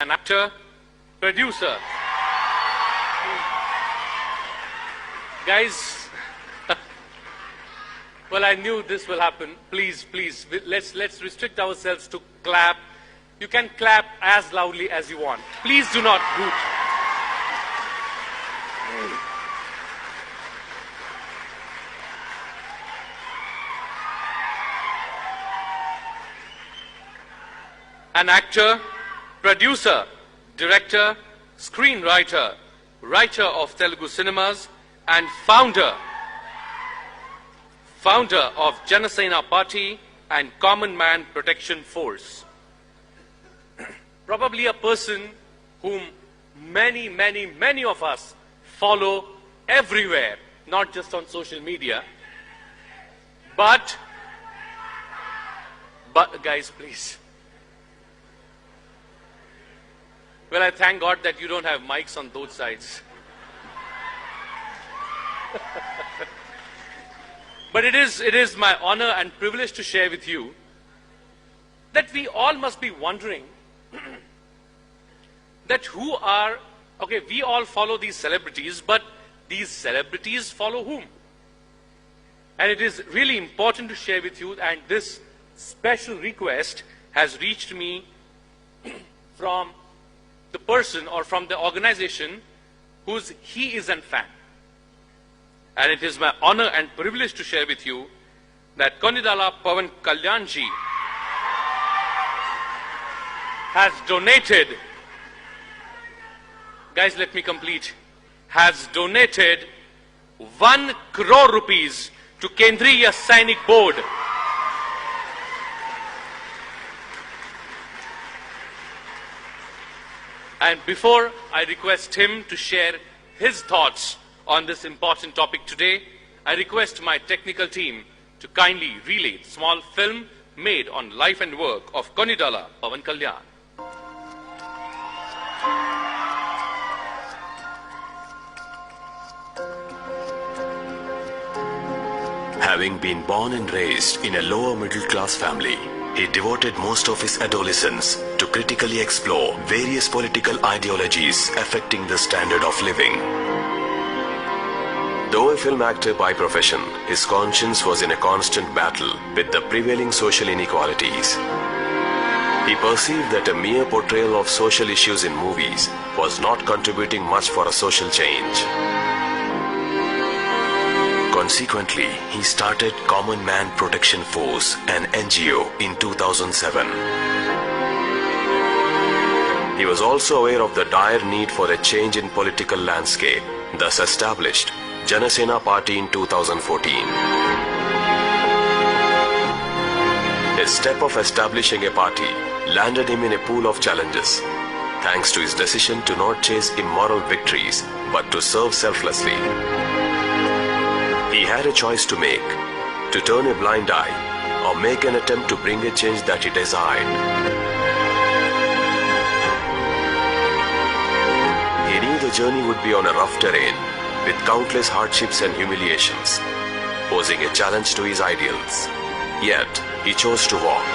an actor, producer. Guys, well, I knew this will happen. Please, let's restrict ourselves to clap. You can clap as loudly as you want. Please do not hoot. An actor, producer, director, screenwriter, writer of Telugu cinemas, and founder of Janasena Party and Common Man Protection Force. Probably a person whom many of us follow everywhere, not just on social media. But guys, please. Well, I thank God that you don't have mics on both sides. But it is my honor and privilege to share with you that we all must be wondering that we all follow these celebrities, but these celebrities follow whom? And it is really important to share with you, and this special request has reached me from the person or from the organization whose he is a fan. And it is my honor and privilege to share with you that Konidala PawanKalyan ji has donated, guys, let me complete, has donated 1 crore rupees to Kendriya Sainik Board. And before I request him to share his thoughts on this important topic today, I request my technical team to kindly relay the small film made on life and work of Konidala PawanKalyan. Having been born and raised in a lower middle class family, he devoted most of his adolescence to critically explore various political ideologies affecting the standard of living. Though a film actor by profession, his conscience was in a constant battle with the prevailing social inequalities. He perceived that a mere portrayal of social issues in movies was not contributing much for a social change. Consequently, he started Common Man Protection Force, an NGO, in 2007. He was also aware of the dire need for a change in political landscape, thus established Janasena Party in 2014. His step of establishing a party landed him in a pool of challenges, thanks to his decision to not chase immoral victories, but to serve selflessly. He had a choice to make, to turn a blind eye or make an attempt to bring a change that he desired. He knew the journey would be on a rough terrain with countless hardships and humiliations, posing a challenge to his ideals. Yet, he chose to walk.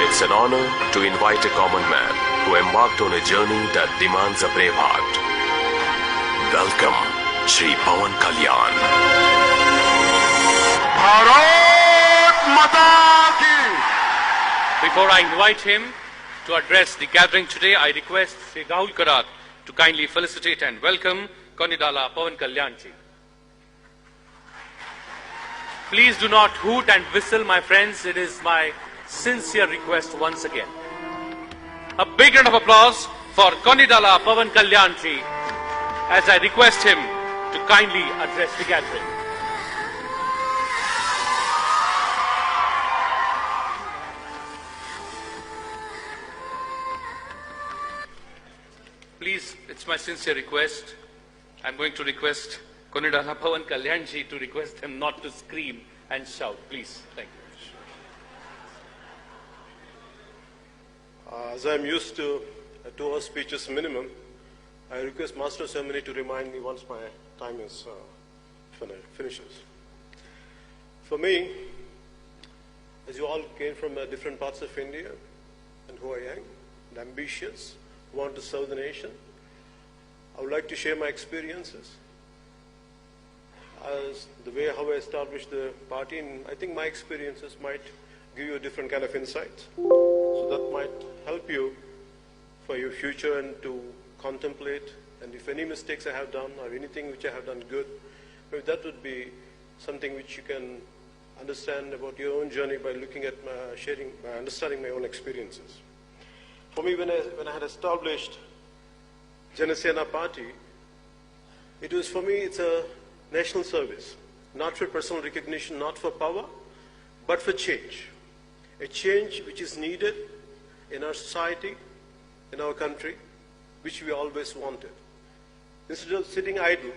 It's an honor to invite a common man who embarked on a journey that demands a brave heart. Welcome, Shri PawanKalyan. Bharat Mata Ki! Before I invite him to address the gathering today, I request Shri Rahul Karat to kindly felicitate and welcome Konidala PawanKalyan ji. Please do not hoot and whistle, my friends. It is my sincere request once again. A big round of applause for Konidala PawanKalyan ji as I request him to kindly address the gathering. Please, it's my sincere request. I'm going to request Konidala PawanKalyan ji to request him not to scream and shout. Please, thank you. As I'm used to 2 hour speeches minimum, I request Master of Ceremony to remind me once my time is finishes. For me, as you all came from different parts of India, and who I am, and ambitious, want to serve the nation, I would like to share my experiences as the way how I established the party, and I think my experiences might give you a different kind of insight. So that might help you for your future and to contemplate, and if any mistakes I have done or anything which I have done good, maybe that would be something which you can understand about your own journey by looking at by understanding my own experiences. For me, when I had established Janasena Party, it was for me, it's a national service, not for personal recognition, not for power, but for change. A change which is needed in our society, in our country, which we always wanted. Instead of sitting idle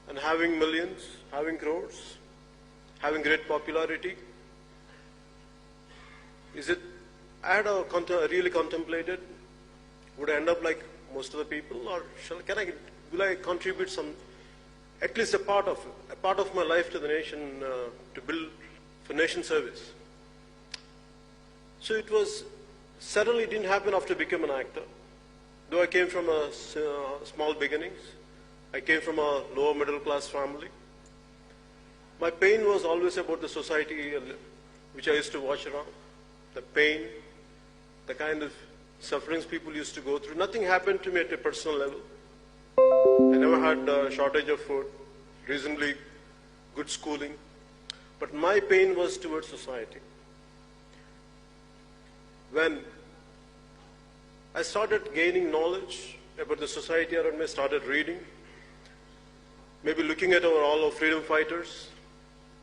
and having millions, having crores, having great popularity, I had really contemplated, would I end up like most of the people, or will I contribute at least a part of my life to the nation, to build for nation service. So it suddenly didn't happen after becoming an actor. Though I came from small beginnings, I came from a lower middle class family. My pain was always about the society which I used to watch around. The pain, the kind of sufferings people used to go through. Nothing happened to me at a personal level. I never had a shortage of food, reasonably good schooling. But my pain was towards society. When I started gaining knowledge about the society around me, I started reading, maybe looking at all our freedom fighters,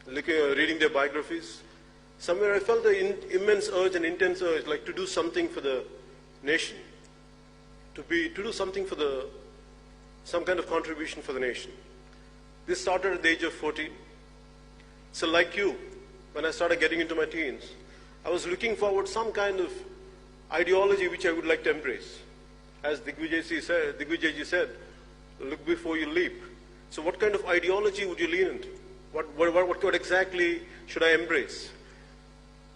reading their biographies. Somewhere I felt an immense urge and intense urge, like to do something for the nation, to do something for some kind of contribution for the nation. This started at the age of 14. So like you, when I started getting into my teens, I was looking forward some kind of ideology which I would like to embrace. As Digvijayji said, look before you leap. So what kind of ideology would you lean into? What exactly should I embrace?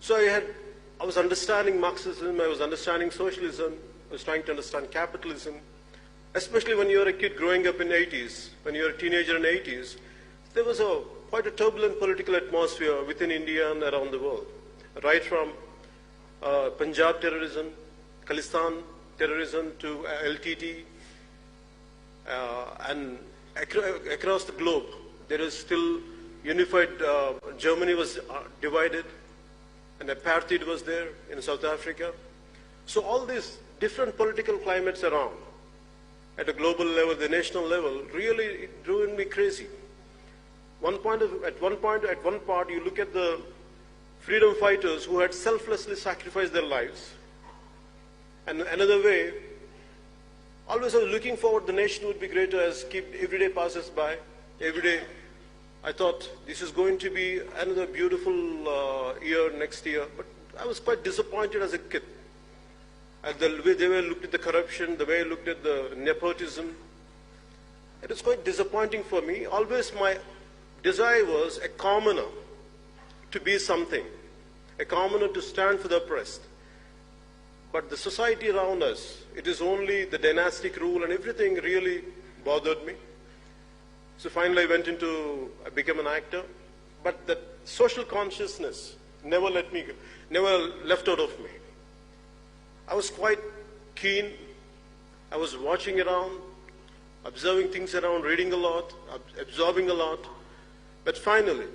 So I was understanding Marxism, I was understanding socialism, I was trying to understand capitalism, especially when you're a kid growing up in the 80s, when you're a teenager in the 80s, there was quite a turbulent political atmosphere within India and around the world. Right from Punjab terrorism, Khalistan terrorism to LTT, and across the globe, there is still unified, Germany was divided, and apartheid was there in South Africa. So all these different political climates around, at a global level, the national level, really drove me crazy. At one part, you look at the freedom fighters who had selflessly sacrificed their lives. And another way, always I was looking forward, the nation would be greater as every day passes by. Every day, I thought this is going to be another beautiful year next year. But I was quite disappointed as a kid. At the way they looked at the corruption, the way I looked at the nepotism. It was quite disappointing for me. Always my desire was a commoner to be something, a commoner to stand for the oppressed. But the society around us, it is only the dynastic rule, and everything really bothered me. So finally I became an actor, but that social consciousness never left out of me. I was quite keen. I was watching around, observing things around, reading a lot, absorbing a lot. But finally,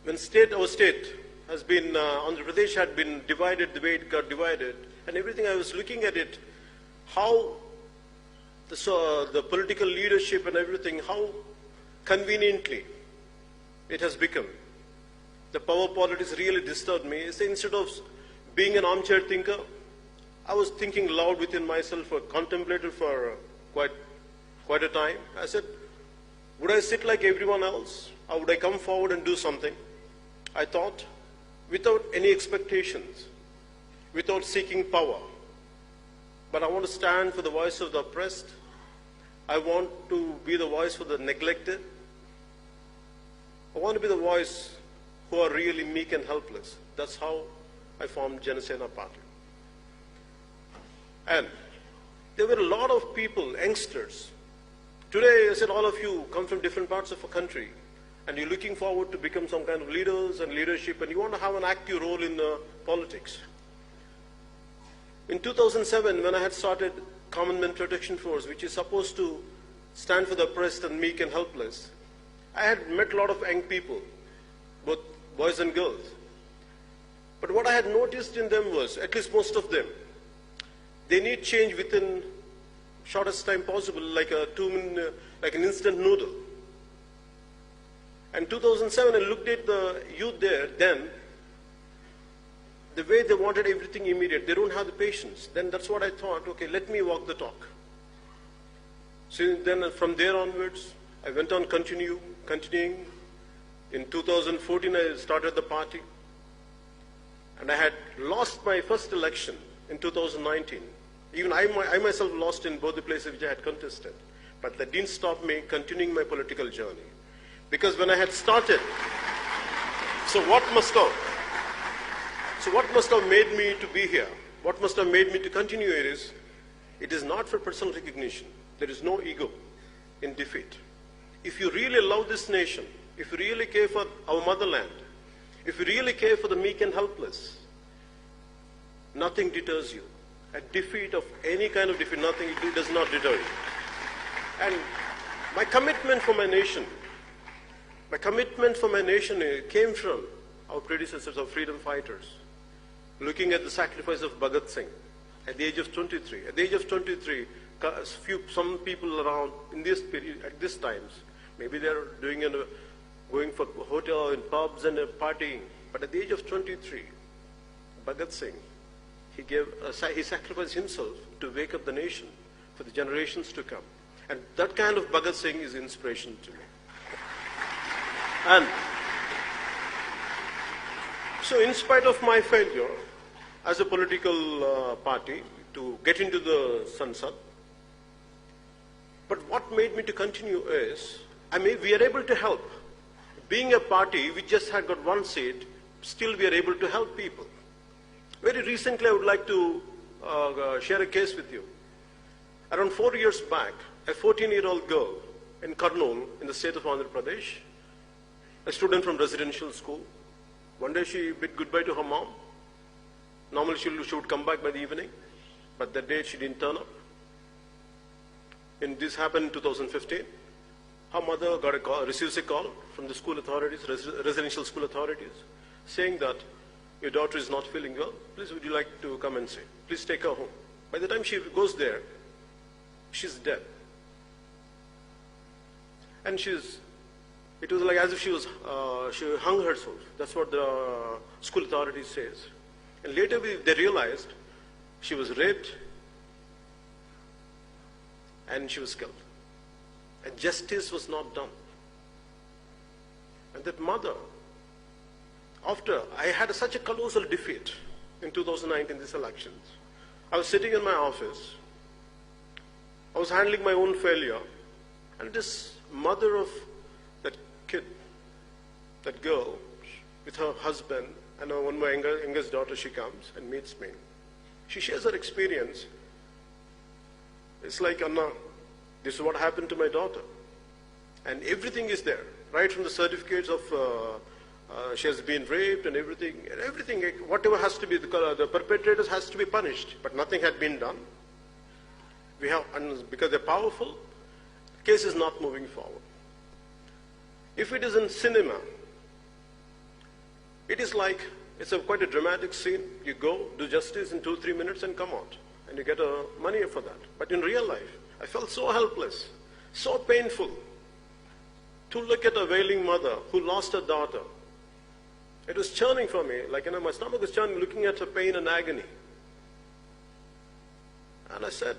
when our state has been, Andhra Pradesh had been divided the way it got divided, and everything, I was looking at it, how the political leadership and everything, how conveniently it has become. The power politics really disturbed me. So instead of being an armchair thinker, I was thinking loud within myself, contemplated for quite a time. I said, would I sit like everyone else, or would I come forward and do something? I thought, without any expectations, without seeking power. But I want to stand for the voice of the oppressed. I want to be the voice for the neglected. I want to be the voice who are really meek and helpless. That's how I formed Janasena Party. And there were a lot of people, youngsters. Today, I said, all of you come from different parts of a country, and you're looking forward to become some kind of leaders and leadership, and you want to have an active role in politics. In 2007, when I had started Common Man Protection Force, which is supposed to stand for the oppressed and meek and helpless, I had met a lot of young people, both boys and girls. But what I had noticed in them was, at least most of them, they need change within shortest time possible, like like an instant noodle. And 2007, I looked at the youth there, then, the way they wanted everything immediate, they don't have the patience. Then that's what I thought, okay, let me walk the talk. So then from there onwards, I went on continuing. In 2014, I started the party. And I had lost my first election in 2019. Even I myself lost in both the places which I had contested. But that didn't stop me continuing my political journey. Because when I had started, so what must have made me to be here? What must have made me to continue it is not for personal recognition. There is no ego in defeat. If you really love this nation, if you really care for our motherland, if you really care for the meek and helpless, nothing deters you. A defeat of any kind of defeat, nothing, it does not deter you. And my commitment for my nation came from our predecessors, our freedom fighters, looking at the sacrifice of Bhagat Singh at the age of 23. At the age of 23, some people around in this period, at this times, maybe they're going for hotel and pubs and partying. But at the age of 23, Bhagat Singh, he sacrificed himself to wake up the nation for the generations to come. And that kind of Bhagat Singh is inspiration to me. And so in spite of my failure as a political party to get into the Sansad, but what made me to continue is, we are able to help. Being a party, we just had got one seat, still we are able to help people. Very recently, I would like to share a case with you. Around 4 years back, a 14-year-old girl in Kurnool, in the state of Andhra Pradesh, a student from residential school, one day she bid goodbye to her mom. Normally she would come back by the evening, but that day she didn't turn up. And this happened in 2015. Her mother receives a call from the school authorities, residential school authorities, saying that your daughter is not feeling well. Please, would you like to come and see? Please take her home. By the time she goes there, she's dead. And it was like as if she hung herself. That's what the school authorities says. And later they realized she was raped and she was killed. And justice was not done. And that mother, after I had such a colossal defeat in 2019, these elections, I was sitting in my office, I was handling my own failure, and this mother of that kid, that girl, with her husband and one of my youngest daughter, she comes and meets me. She shares her experience. It's like, Anna, this is what happened to my daughter. And everything is there, right from the certificates of she has been raped and everything, whatever has to be, the perpetrators has to be punished, but nothing had been done. And because they're powerful, the case is not moving forward. If it is in cinema, it is like, it's quite a dramatic scene. You go, do justice in 2-3 minutes and come out. And you get money for that. But in real life, I felt so helpless, so painful to look at a wailing mother who lost her daughter. It was churning for me, like, my stomach was churning, looking at her pain and agony. And I said,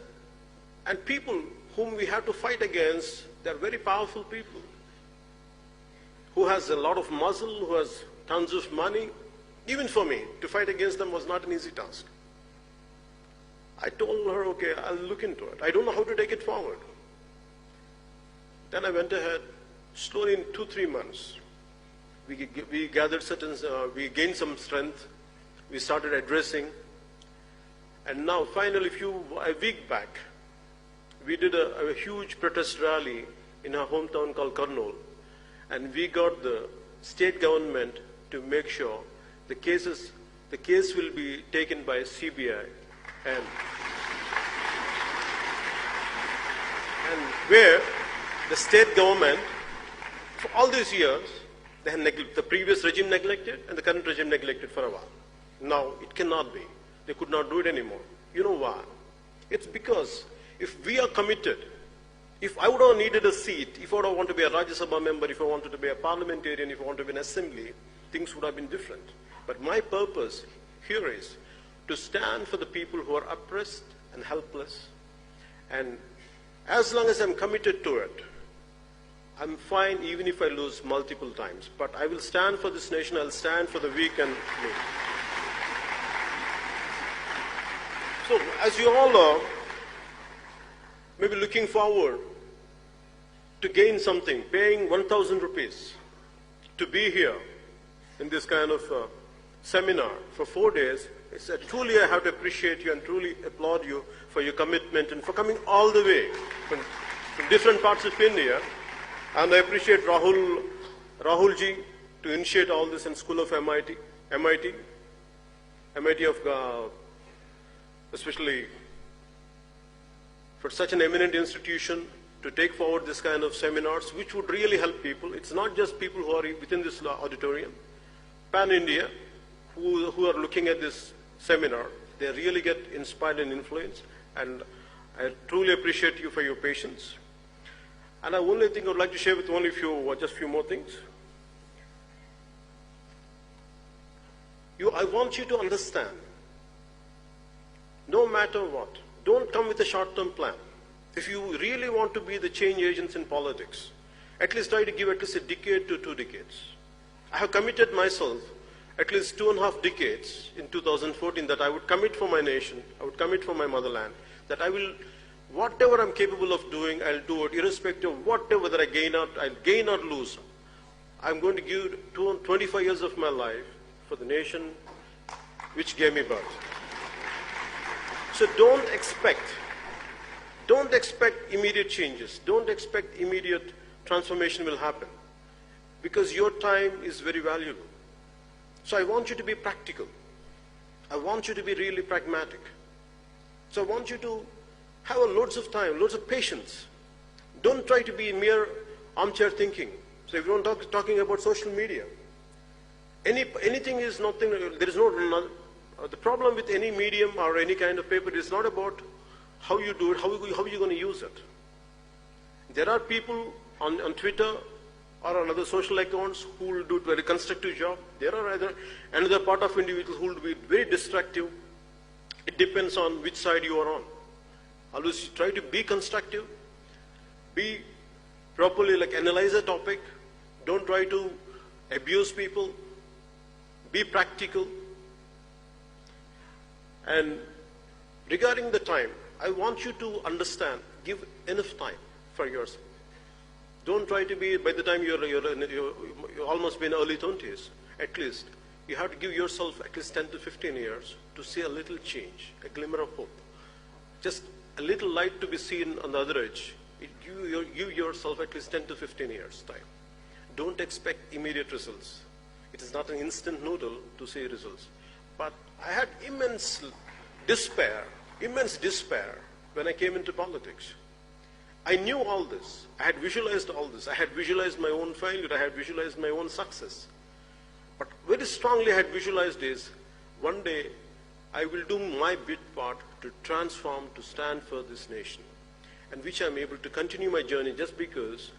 and people whom we have to fight against, they're very powerful people, who has a lot of muscle, who has tons of money. Even for me, to fight against them was not an easy task. I told her, okay, I'll look into it. I don't know how to take it forward. Then I went ahead, slowly in 2-3 months, we gathered certain, we gained some strength, we started addressing, and now finally a week back, we did a huge protest rally in our hometown called Kurnool, and we got the state government to make sure the case will be taken by CBI, and where the state government, for all these years, the previous regime neglected and the current regime neglected for a while. Now it cannot be. They could not do it anymore. You know why? It's because if we are committed, if I would have needed a seat, if I would have wanted to be a Rajya Sabha member, if I wanted to be a parliamentarian, if I wanted to be an assembly, things would have been different. But my purpose here is to stand for the people who are oppressed and helpless. And as long as I'm committed to it, I'm fine even if I lose multiple times. But I will stand for this nation, I'll stand for the weak and meek. So, as you all are maybe looking forward to gain something, paying 1,000 rupees to be here in this kind of seminar for 4 days, truly I have to appreciate you and truly applaud you for your commitment and for coming all the way from different parts of India. And I appreciate Rahulji to initiate all this in School of MIT of, especially for such an eminent institution to take forward this kind of seminars, which would really help people. It's not just people who are within this auditorium, pan-India, who are looking at this seminar. They really get inspired and influenced, and I truly appreciate you for your patience. And the only thing I would like to share with only just a few more things. I want you to understand, no matter what, don't come with a short-term plan. If you really want to be the change agents in politics, at least try to give at least a decade to 2 decades. I have committed myself at least 2.5 decades in 2014 that I would commit for my nation, I would commit for my motherland, that I will, whatever I'm capable of doing, I'll do it, irrespective of whatever that I'll gain or lose. I'm going to give 25 years of my life for the nation which gave me birth. So don't expect immediate changes. Don't expect immediate transformation will happen, because your time is very valuable. So I want you to be practical. I want you to be really pragmatic. So I want you to have loads of time, loads of patience. Don't try to be mere armchair thinking. So everyone talking about social media. Anything is nothing, there is no, the problem with any medium or any kind of paper is not about how you do it, how are you going to use it. There are people on Twitter or on other social accounts who will do a very constructive job. There are another part of individuals who will be very destructive. It depends on which side you are on. Always try to be constructive, be properly, analyze a topic. Don't try to abuse people. Be practical. And regarding the time, I want you to understand, give enough time for yourself. Don't try to be, by the time you're almost been early 20s, at least, you have to give yourself at least 10 to 15 years to see a little change, a glimmer of hope. Just a little light to be seen on the other edge. Give yourself at least 10 to 15 years time. Don't expect immediate results. It is not an instant noodle to see results. But I had immense despair when I came into politics. I knew all this. I had visualized all this. I had visualized my own failure. I had visualized my own success. But very strongly I had visualized is, one day I will do my bit part to transform, to stand for this nation, and which I'm able to continue my journey just because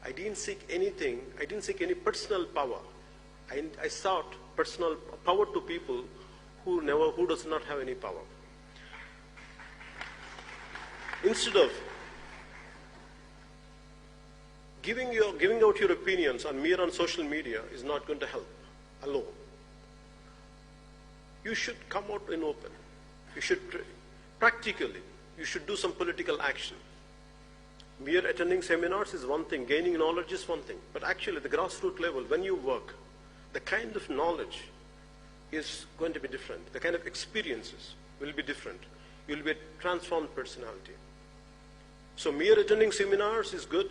I didn't seek anything. I didn't seek any personal power. I sought personal power to people who does not have any power. Instead of giving out your opinions on social media is not going to help alone. You should come out in open. You should practically, you should do some political action. Mere attending seminars is one thing, gaining knowledge is one thing, but actually at the grassroots level, when you work, the kind of knowledge is going to be different. The kind of experiences will be different. You'll be a transformed personality. So mere attending seminars is good.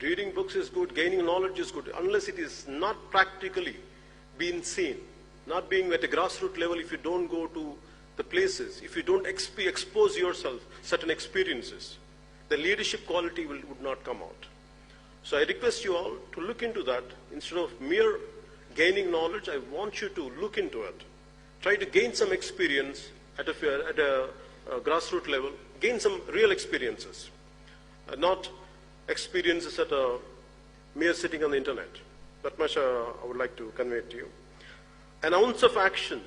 Reading books is good. Gaining knowledge is good. Unless it is not practically being seen, not being at a grassroots level, if you don't go to the places, if you don't expose yourself certain experiences, the leadership quality would not come out. So I request you all to look into that. Instead of mere gaining knowledge, I want you to look into it. Try to gain some experience at a grassroots level. Gain some real experiences, not experiences at a mere sitting on the internet. That much I would like to convey to you. An ounce of action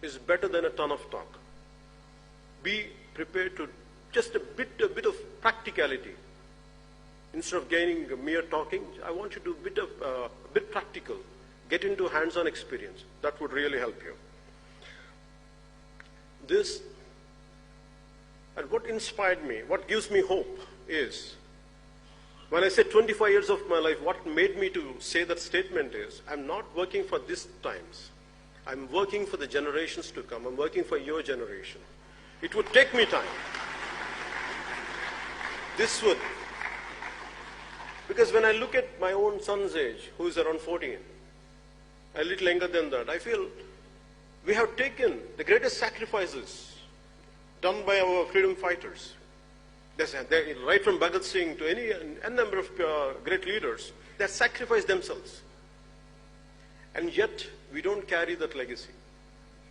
is better than a ton of talk. Be prepared to just a bit of practicality. Instead of gaining mere talking, I want you to be a bit practical. Get into hands-on experience. That would really help you. This, and what inspired me, what gives me hope is, when I say 25 years of my life, what made me to say that statement is, I'm not working for these times. I'm working for the generations to come. I'm working for your generation. It would take me time. This would, because when I look at my own son's age, who is around 14, a little younger than that, I feel we have taken the greatest sacrifices done by our freedom fighters. Right from Bhagat Singh to a number of great leaders, they sacrificed themselves. And yet, we don't carry that legacy.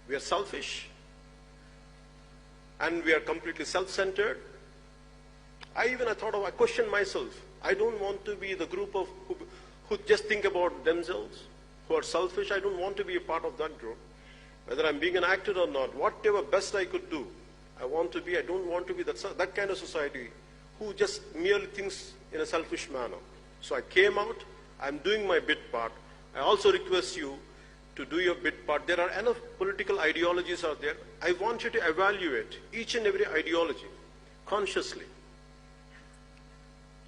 We are selfish, and we are completely self-centered. I question myself. I don't want to be the group of who just think about themselves, who are selfish. I don't want to be a part of that group. Whether I'm being an actor or not, whatever best I could do, I don't want to be that kind of society who just merely thinks in a selfish manner. So I came out, I'm doing my bit part. I also request you to do your bit part. There are enough political ideologies out there. I want you to evaluate each and every ideology consciously.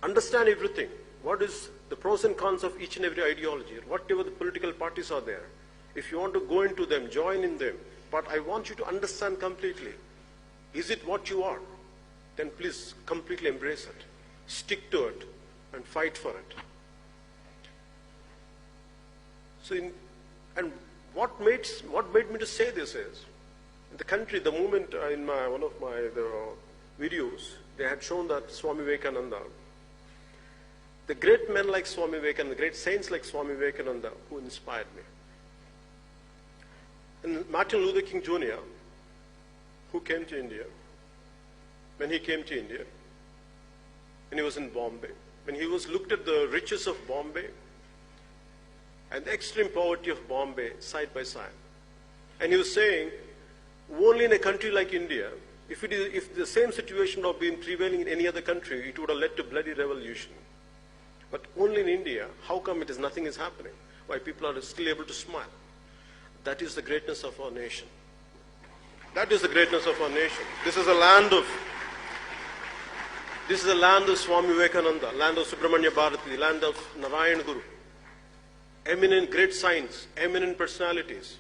Understand everything. What is the pros and cons of each and every ideology? Whatever the political parties are there. If you want to go into them, join in them. But I want you to understand completely. Is it what you are? Then please completely embrace it. Stick to it and fight for it. So, and what made me to say this is, in the country, the moment in one of my videos, they had shown that Swami Vivekananda, the great men like Swami Vivekananda, the great saints like Swami Vivekananda, who inspired me. And Martin Luther King Jr., who came to India, when he came to India, when he was in Bombay, when he looked at the riches of Bombay and the extreme poverty of Bombay side by side, and he was saying, only in a country like India, if the same situation had been prevailing in any other country, it would have led to bloody revolution. But only in India, how come nothing is happening? Why people are still able to smile? That is the greatness of our nation. That is the greatness of our nation. This is a land of Swami Vivekananda, land of Subramanya Bharati, land of Narayan Guru. Eminent great saints, eminent personalities.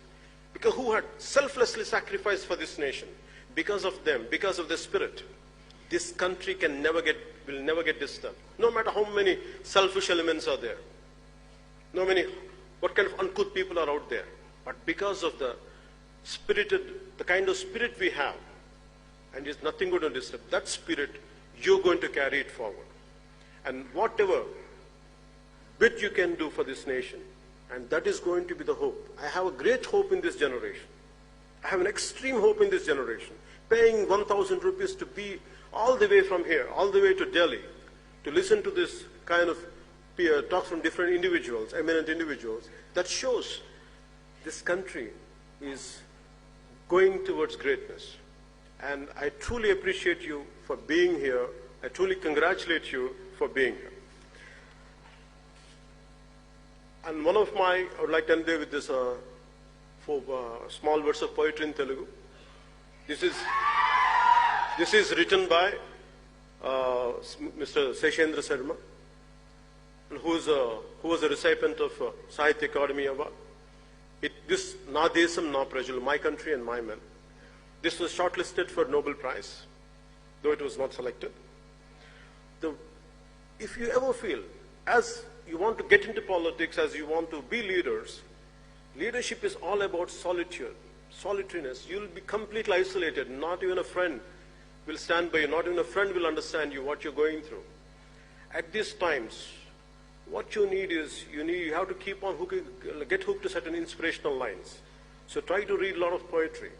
Because who had selflessly sacrificed for this nation. Because of them, because of their spirit, this country will never get disturbed. No matter how many selfish elements are there. What kind of uncouth people are out there. But because of the kind of spirit we have, and it's nothing going to disturb that spirit, you're going to carry it forward. And whatever bit you can do for this nation, and that is going to be the hope. I have a great hope in this generation. I have an extreme hope in this generation. Paying 1,000 rupees to be all the way from here, all the way to Delhi, to listen to this kind of talks from different individuals, eminent individuals, that shows this country is going towards greatness. And I truly appreciate you for being here. I truly congratulate you for being here. And I would like to end there with this small verse of poetry in Telugu. This is written by Mr. Seshendra Sharma, who was a recipient of Sahitya Academy Award. This Na Desam Na Prajal, my country and my men, this was shortlisted for Nobel Prize, though it was not selected. If you ever feel, as you want to get into politics, as you want to be leaders, leadership is all about solitude, solitariness. You'll be completely isolated. Not even a friend will stand by you. Not even a friend will understand you, what you're going through. At these times, what you need is, you have to keep on get hooked to certain inspirational lines. So try to read a lot of poetry.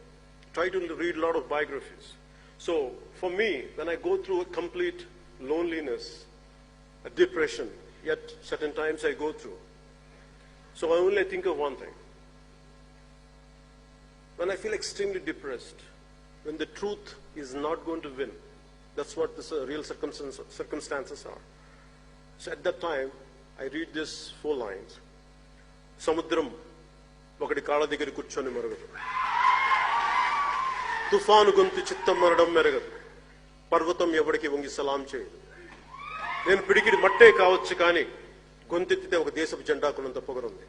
Try to read a lot of biographies. So for me, when I go through a complete loneliness, a depression, yet certain times I go through. So I only think of one thing. When I feel extremely depressed, when the truth is not going to win, that's what the real circumstances are. So at that time, I read these 4 lines. Samudram ఒకటి కాళ్ళ దగ్గర కూర్చొని మరగదు, తుఫాను గొంతు చిత్తం మరడం మెరగదు, పర్వతం ఎవడికి వంగి సలాం చేయదు, నేను పిడికిడి మట్టే కావచ్చు కానీ గొంతెత్తితే ఒక దేశపు జెండాకున్నంత పొగరుంది.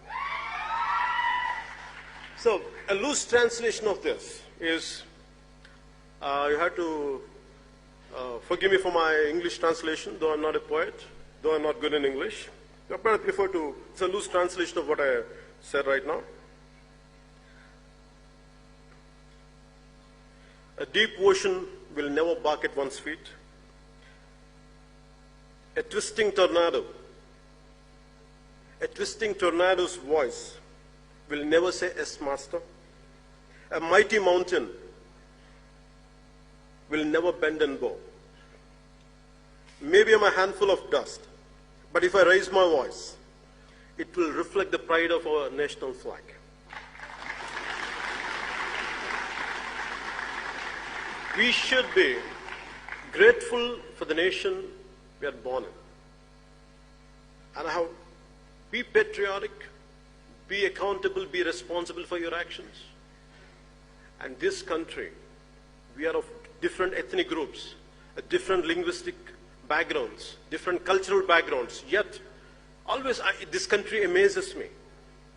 So a loose translation of this is, you have to forgive me for my English translation, though I'm not a poet, though I'm not good in English. But I prefer to, it's a loose translation of what I said right now. A deep ocean will never bark at one's feet. A twisting tornado's voice will never say, "Yes, master." A mighty mountain will never bend and bow. Maybe I'm a handful of dust, but if I raise my voice, it will reflect the pride of our national flag. We should be grateful for the nation we are born in. And how be patriotic, be accountable, be responsible for your actions. And this country, we are of different ethnic groups, different linguistic backgrounds, different cultural backgrounds, yet always this country amazes me.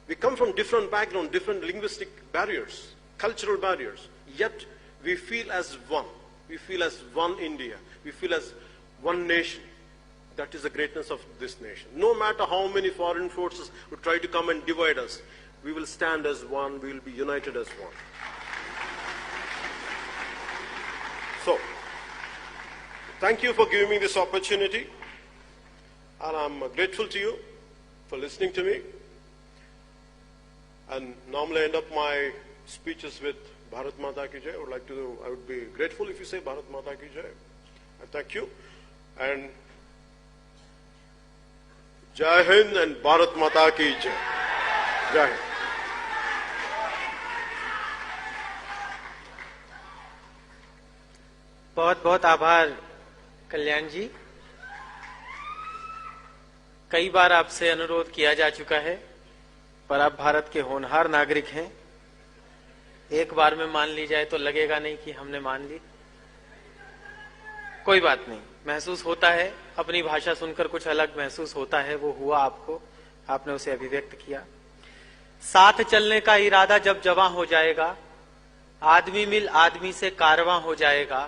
We come from different backgrounds, different linguistic barriers, cultural barriers, yet we feel as one. We feel as one India. We feel as one nation. That is the greatness of this nation. No matter how many foreign forces would try to come and divide us, we will stand as one, we will be united as one. So, thank you for giving me this opportunity, and I'm grateful to you for listening to me. And normally I end up my speeches with Bharat Mata Ki Jai. I would be grateful if you say Bharat Mata Ki Jai. I thank you. And Jai Hind and Bharat Mata Ki Jai. Jai Hind. बहुत बहुत आभार कल्याण जी। कई बार आपसे अनुरोध किया जा चुका है, पर आप भारत के होनहार नागरिक हैं। एक बार में मान ली जाए तो लगेगा नहीं कि हमने मान ली। कोई बात नहीं, महसूस होता है, अपनी भाषा सुनकर कुछ अलग महसूस होता है, वो हुआ आपको, आपने उसे अभिव्यक्त किया। साथ चलने का इरादा जब जवां हो जाएगा, आदमी मिल आदमी से कारवां हो जाएगा,